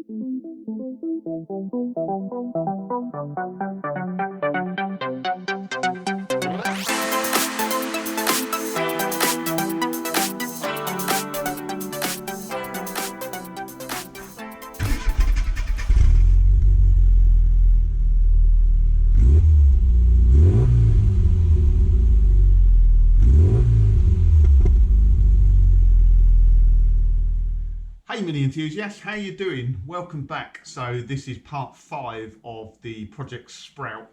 Hey mini enthusiasts, how you doing? Welcome back. So this is part 5 of the Project Sprout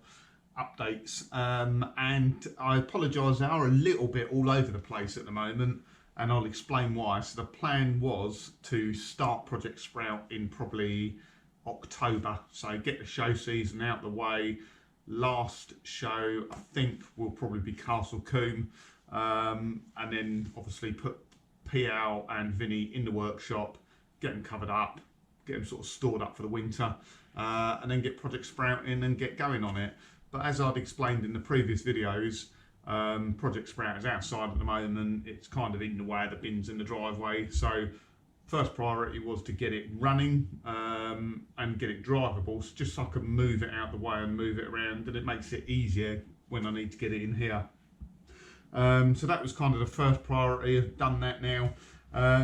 updates, and I apologise, they are a little bit all over the place at the moment, and I'll explain why. So the plan was to start Project Sprout in probably October, so get the show season out the way. Last show I think will probably be Castle Combe, and then obviously put PL and Vinny in the workshop, get them covered up, get them sort of stored up for the winter, and then get Project Sprout in and get going on it. But as I'd explained in the previous videos, Project Sprout is outside at the moment. It's kind of in the way of the bins in the driveway. So first priority was to get it running and get it drivable, so just so I can move it out the way and move it around, and it makes it easier when I need to get it in here. So that was kind of the first priority. I've done that now.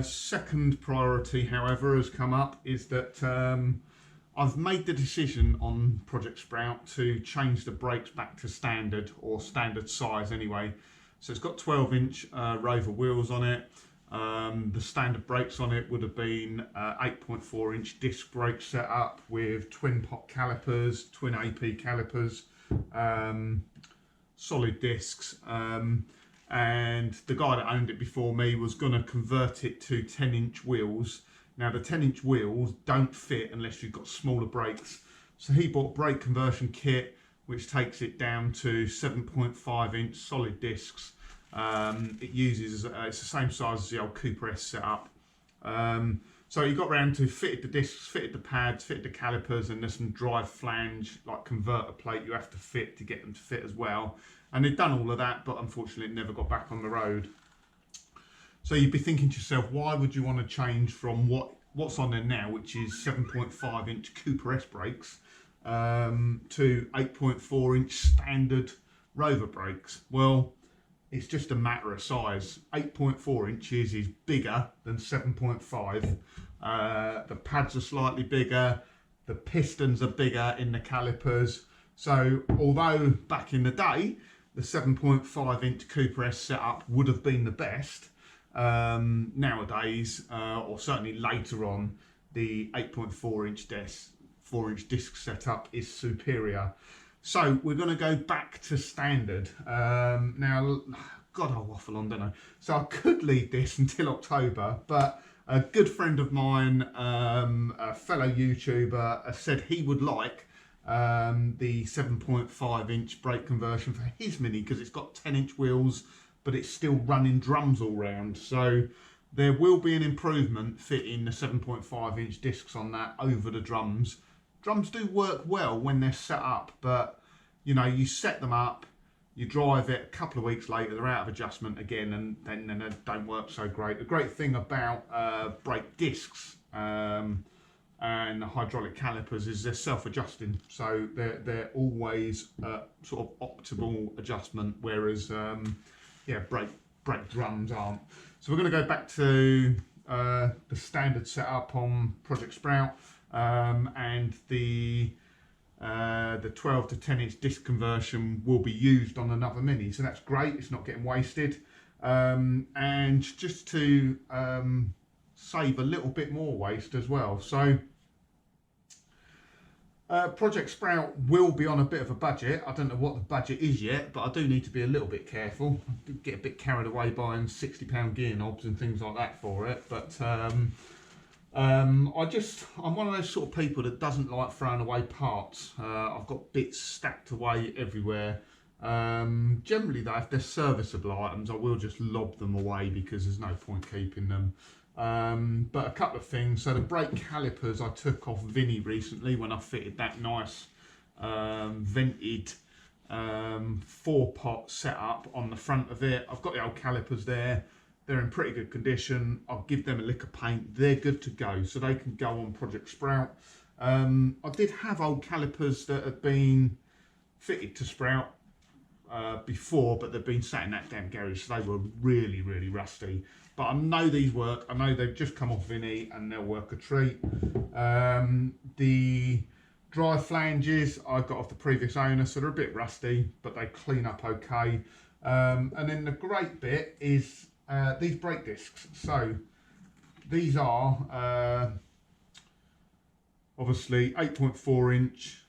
Second priority, however, has come up, is that I've made the decision on Project Sprout to change the brakes back to standard, or standard size anyway. So it's got 12-inch Rover wheels on it. The standard brakes on it would have been 8.4-inch disc brake setup with twin pot calipers, twin AP calipers, solid discs. And the guy that owned it before me was going to convert it to 10-inch wheels. Now the 10-inch wheels don't fit unless you've got smaller brakes, so he bought a brake conversion kit which takes it down to 7.5-inch solid discs. It uses it's the same size as the old Cooper S setup. So he got round to fitted the discs, fitted the pads, fitted the calipers, and there's some drive flange like converter plate you have to fit to get them to fit as well. And they'd done all of that, but unfortunately it never got back on the road. So you'd be thinking to yourself, why would you want to change from what's on there now, which is 7.5-inch Cooper S brakes, to 8.4-inch standard Rover brakes? Well, it's just a matter of size. 8.4 inches is bigger than 7.5. The pads are slightly bigger, the pistons are bigger in the calipers. So although back in the day the 7.5-inch Cooper S setup would have been the best, nowadays, or certainly later on, the 8.4-inch disc setup is superior. So we're going to go back to standard. Now, God, I'll waffle on, don't I? So I could leave this until October, but a good friend of mine, a fellow YouTuber, said he would like the 7.5-inch brake conversion for his Mini, because it's got 10-inch wheels, but it's still running drums all round. So there will be an improvement fitting the 7.5-inch discs on that over the drums. Drums do work well when they're set up, but you know, you set them up, you drive it, a couple of weeks later they're out of adjustment again, and then they don't work so great. The great thing about brake discs and hydraulic calipers is they're self-adjusting, so they're always sort of optimal adjustment, whereas yeah, brake drums aren't. So we're going to go back to the standard setup on Project Sprout, and the 12 to 10-inch disc conversion will be used on another Mini, so that's great. It's not getting wasted, and just to save a little bit more waste as well. So Project Sprout will be on a bit of a budget. I don't know what the budget is yet, but I do need to be a little bit careful. I did get a bit carried away buying £60 gear knobs and things like that for it, but I'm one of those sort of people that doesn't like throwing away parts. I've got bits stacked away everywhere. Generally though, if they're serviceable items, I will just lob them away because there's no point keeping them. But a couple of things. So the brake calipers I took off Vinny recently when I fitted that nice vented 4-pot setup on the front of it. I've got the old calipers there. they're in pretty good condition. I'll give them a lick of paint. They're good to go, so they can go on Project Sprout. I did have old calipers that had been fitted to Sprout before, but they've been sat in that damn garage, so they were really, really rusty. But I know these work. I know they've just come off Vinny and they'll work a treat. The dry flanges I got off the previous owner, so they're a bit rusty, but they clean up okay. And then the great bit is these brake discs. So these are obviously 8.4 inch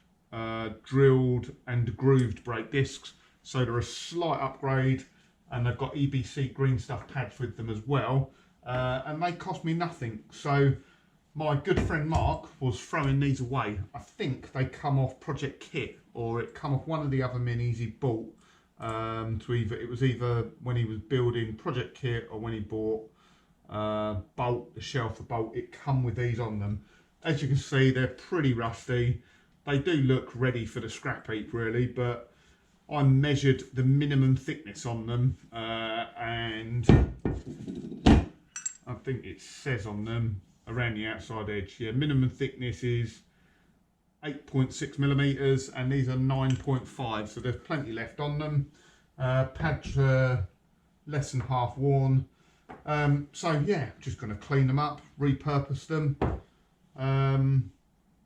drilled and grooved brake discs. So they're a slight upgrade, and they've got EBC green stuff pads with them as well. And they cost me nothing. So my good friend Mark was throwing these away. I think they come off Project Kit, or it come off one of the other minis he bought. It was either when he was building Project Kit or when he bought Bolt, the shelf for Bolt. It come with these on them. As you can see, they're pretty rusty. They do look ready for the scrap heap really, but I measured the minimum thickness on them, and I think it says on them around the outside edge, yeah, minimum thickness is 8.6 millimeters, and these are 9.5, so there's plenty left on them. Pads are less than half worn, so yeah, just going to clean them up, repurpose them.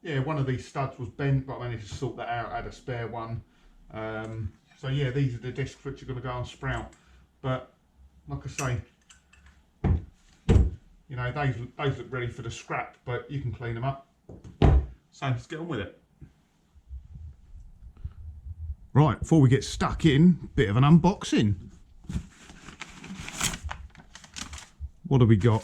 Yeah, one of these studs was bent, but I managed to sort that out. I had a spare one. So yeah, these are the discs which are going to go on Sprout. But like I say, you know, those look ready for the scrap, but you can clean them up. So let's get on with it. Right, before we get stuck in, bit of an unboxing. What have we got?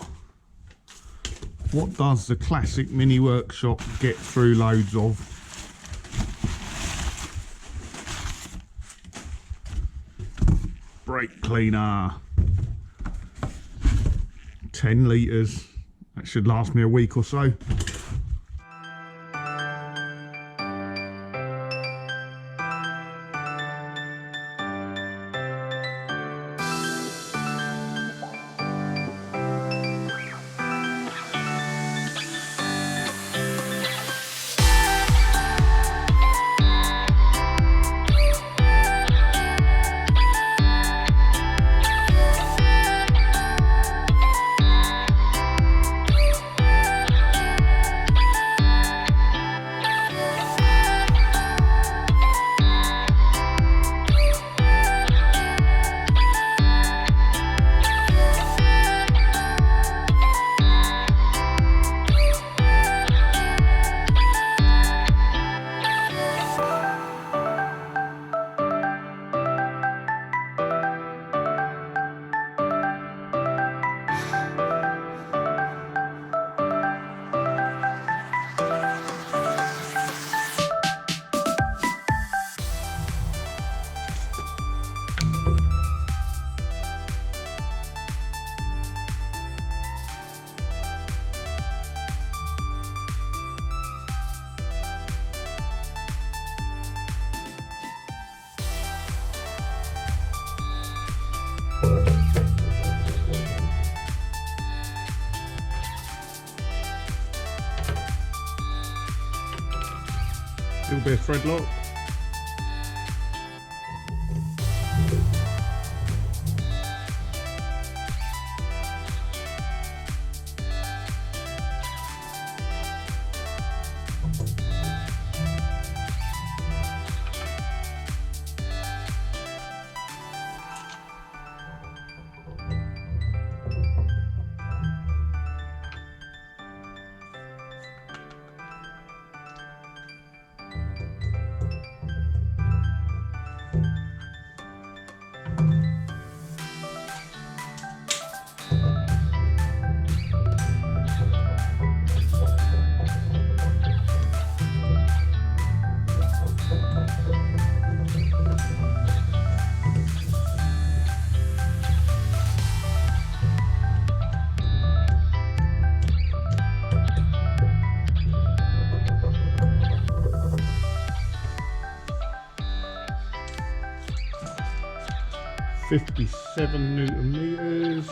What does the classic mini workshop get through loads of? Brake cleaner. 10 litres. That should last me a week or so. Little bit of thread lock. .57 Newton meters.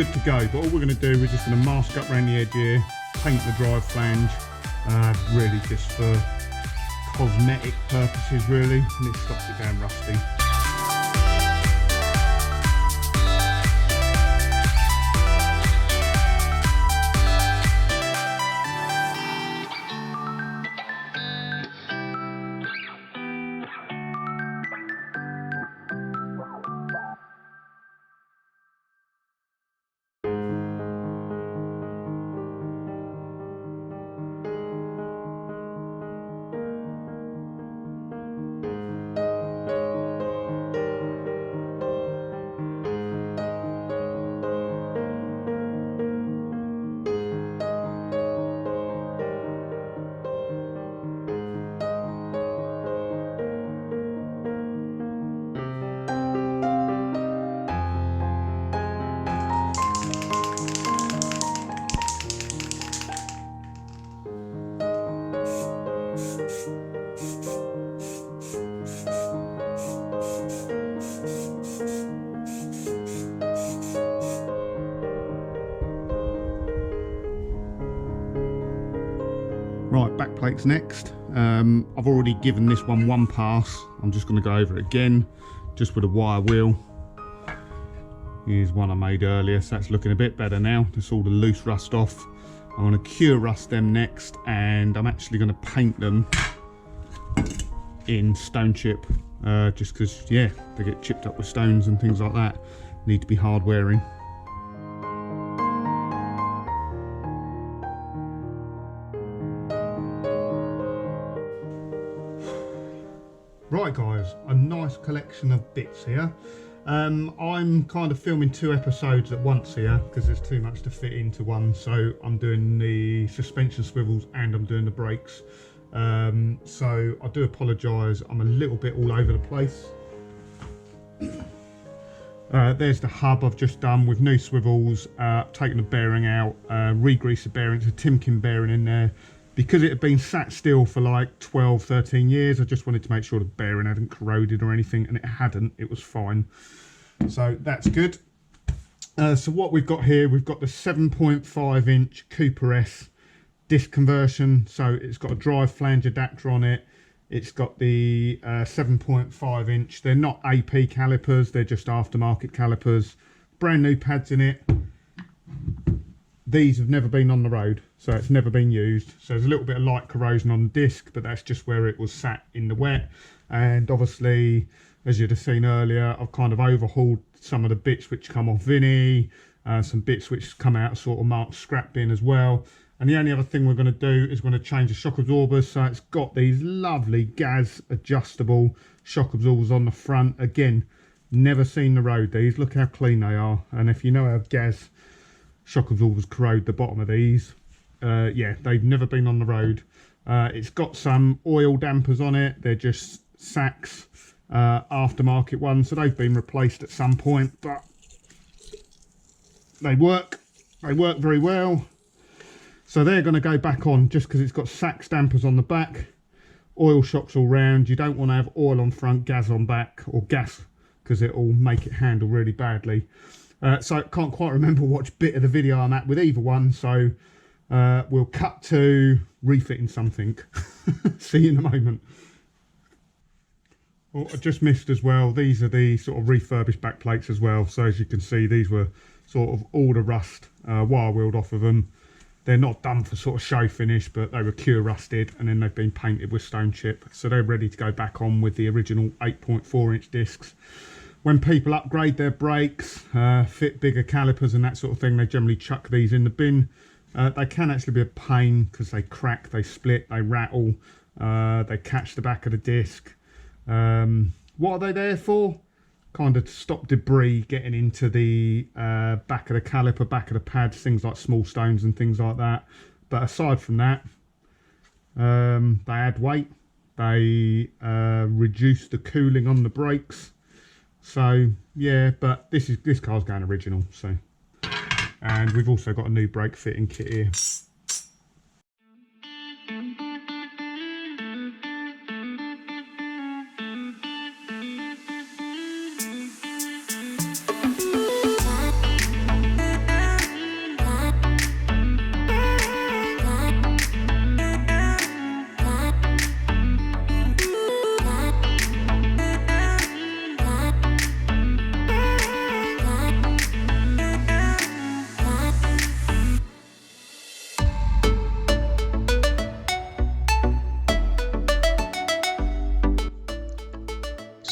good to go, but all we're going to do, we're just going to mask up around the edge here, paint the drive flange, really just for cosmetic purposes really, and it stops it going rusty. Right, back plates next. I've already given this one pass. I'm just going to go over it again, just with a wire wheel. Here's one I made earlier, so that's looking a bit better now. That's all the loose rust off. I'm going to cure rust them next, and I'm actually going to paint them in stone chip, just because, yeah, they get chipped up with stones and things like that. Need to be hard wearing. Right guys, a nice collection of bits here. I'm kind of filming 2 episodes at once here because there's too much to fit into one, so I'm doing the suspension swivels and I'm doing the brakes. So I do apologise, I'm a little bit all over the place. There's the hub I've just done with new swivels, taken the bearing out, re-greased the bearing, it's a Timken bearing in there. Because it had been sat still for like 12, 13 years, I just wanted to make sure the bearing hadn't corroded or anything, and it hadn't, it was fine. So that's good. So what we've got here, we've got the 7.5 inch Cooper S disc conversion. So it's got a drive flange adapter on it. It's got the 7.5 inch. They're not AP calipers, they're just aftermarket calipers. Brand new pads in it. These have never been on the road, so it's never been used. So there's a little bit of light corrosion on the disc, but that's just where it was sat in the wet. And obviously, as you'd have seen earlier, I've kind of overhauled some of the bits which come off Vinny, some bits which come out sort of marked scrap bin as well. And the only other thing we're going to do is we're going to change the shock absorbers. So it's got these lovely gas adjustable shock absorbers on the front. Again, never seen the road these. Look how clean they are. And if you know how gas shock absorbers corrode the bottom of these, yeah, they've never been on the road. It's got some oil dampers on it. They're just Saks aftermarket ones, so they've been replaced at some point, but they work very well. So they're going to go back on just because it's got Saks dampers on the back, oil shocks all round. You don't want to have oil on front, gas on back, or gas, because it will make it handle really badly. So I can't quite remember which bit of the video I'm at with either one, so we'll cut to refitting something. See you in a moment. Oh, I just missed as well, these are the sort of refurbished back plates as well. So as you can see, these were sort of all the rust wire wheeled off of them. They're not done for sort of show finish, but they were cure rusted, and then they've been painted with stone chip. So they're ready to go back on with the original 8.4 inch discs. When people upgrade their brakes, fit bigger calipers and that sort of thing, they generally chuck these in the bin. They can actually be a pain because they crack, they split, they rattle, they catch the back of the disc. What are they there for? Kind of to stop debris getting into the back of the caliper, back of the pads, things like small stones and things like that. But aside from that, they add weight, they reduce the cooling on the brakes. So yeah, but this car's going original. So, and we've also got a new brake fitting kit here.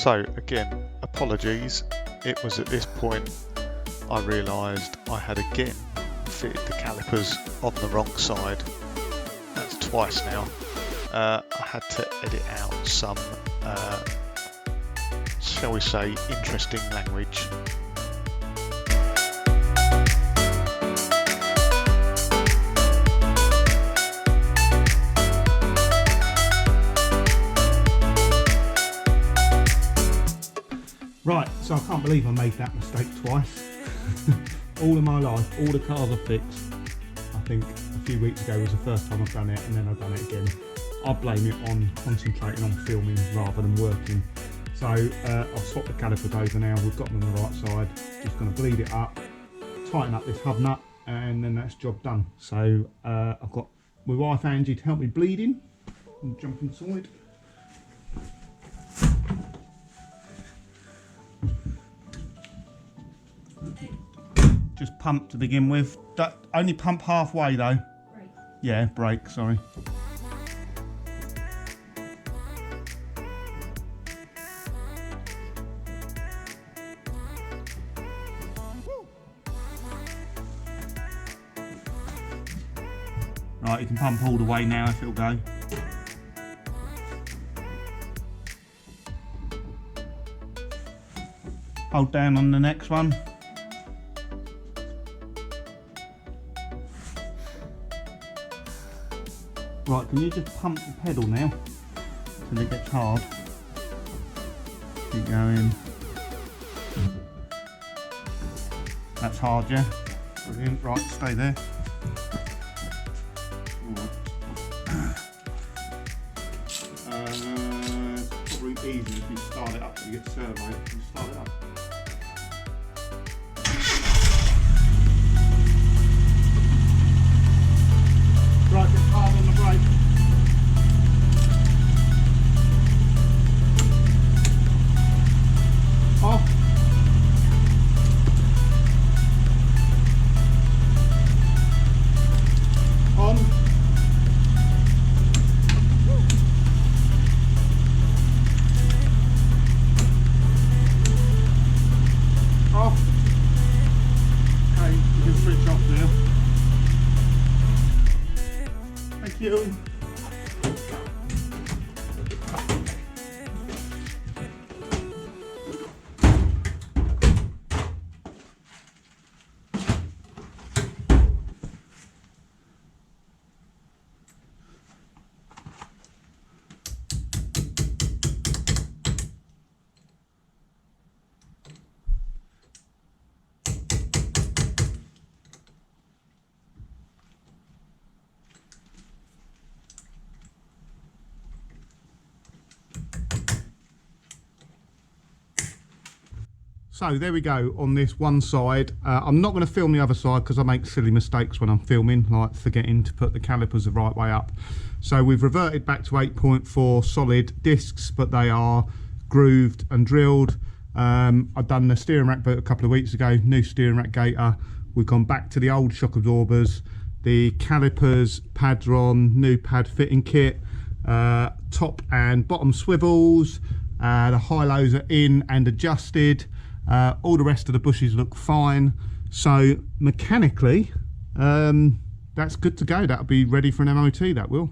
So again, apologies, it was at this point I realised I had again fitted the calipers on the wrong side. That's twice now. I had to edit out some, shall we say, interesting language. Right, so I can't believe I made that mistake twice. All of my life, all the cars I've fixed, I think a few weeks ago was the first time I've done it, and then I've done it again. I blame it on concentrating on filming rather than working. So I've swapped the calipers over now, we've got them on the right side, just going to bleed it up, tighten up this hub nut, and then that's job done. So I've got my wife Angie to help me bleeding. I'll jump inside. Just pump to begin with. Only pump halfway though. Brake. Yeah, brake, sorry. Right, you can pump all the way now if it'll go. Hold down on the next one. Right, can you just pump the pedal now till it gets hard? Keep going. That's hard, yeah? Brilliant. Right, stay there. Probably easier if you start it up so you get servo. You start it up. Right, get hard on the brake. Off. On. Off. Okay, you can switch off now. Thank you. So there we go on this one side. I'm not going to film the other side because I make silly mistakes when I'm filming, like forgetting to put the calipers the right way up. So we've reverted back to 8.4 solid discs, but they are grooved and drilled. I've done the steering rack boot a couple of weeks ago, new steering rack gator. We've gone back to the old shock absorbers. The calipers, pads are on, new pad fitting kit, top and bottom swivels. The high-lows are in and adjusted. All the rest of the bushes look fine. So mechanically, that's good to go. That'll be ready for an MOT, that will.